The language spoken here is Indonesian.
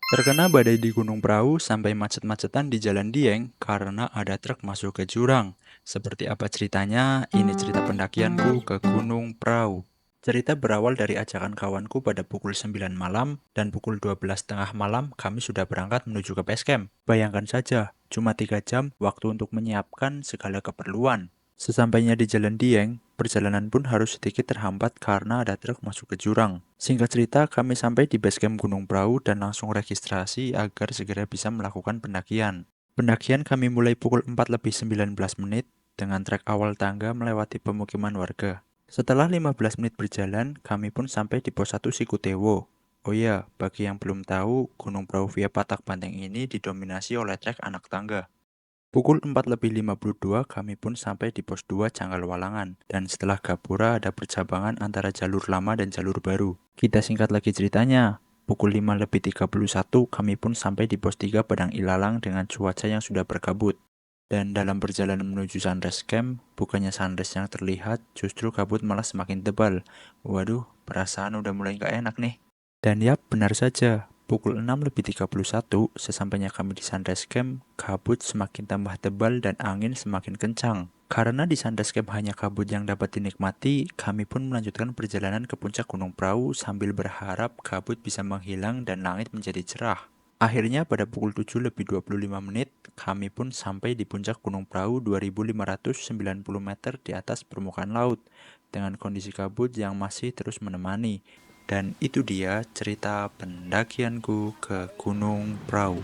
Terkena badai di Gunung Prau sampai macet-macetan di Jalan Dieng karena ada truk masuk ke jurang. Seperti apa ceritanya? Ini cerita pendakianku ke Gunung Prau. Cerita berawal dari ajakan kawanku pada pukul 9 malam dan pukul 12 tengah malam kami sudah berangkat menuju ke base camp. Bayangkan saja, cuma 3 jam waktu untuk menyiapkan segala keperluan. Sesampainya di Jalan Dieng, perjalanan pun harus sedikit terhambat karena ada truk masuk ke jurang. Singkat cerita, kami sampai di base camp Gunung Prau dan langsung registrasi agar segera bisa melakukan pendakian. Pendakian kami mulai pukul 4 lebih 19 menit dengan trek awal tangga melewati pemukiman warga. Setelah 15 menit berjalan, kami pun sampai di pos 1 Sikutewo. Oh ya, bagi yang belum tahu, Gunung Prau via Patak Banteng ini didominasi oleh trek anak tangga. Pukul 4.52 kami pun sampai di pos 2 Canggal Walangan, dan setelah Gapura ada percabangan antara jalur lama dan jalur baru. Kita singkat lagi ceritanya. Pukul 5.31 kami pun sampai di pos 3 Padang Ilalang dengan cuaca yang sudah berkabut. Dan dalam perjalanan menuju sunrise camp, bukannya sunrise yang terlihat, justru kabut malah semakin tebal. Waduh, perasaan udah mulai gak enak nih. Dan yap, benar saja. Pukul 6.31, sesampainya kami di sunrise camp, kabut semakin tambah tebal dan angin semakin kencang. Karena di sunrise camp hanya kabut yang dapat dinikmati, kami pun melanjutkan perjalanan ke puncak Gunung Prau sambil berharap kabut bisa menghilang dan langit menjadi cerah. Akhirnya pada pukul 7.25 menit, kami pun sampai di puncak Gunung Prau 2.590 meter di atas permukaan laut, dengan kondisi kabut yang masih terus menemani. Dan itu dia cerita pendakianku ke Gunung Prau.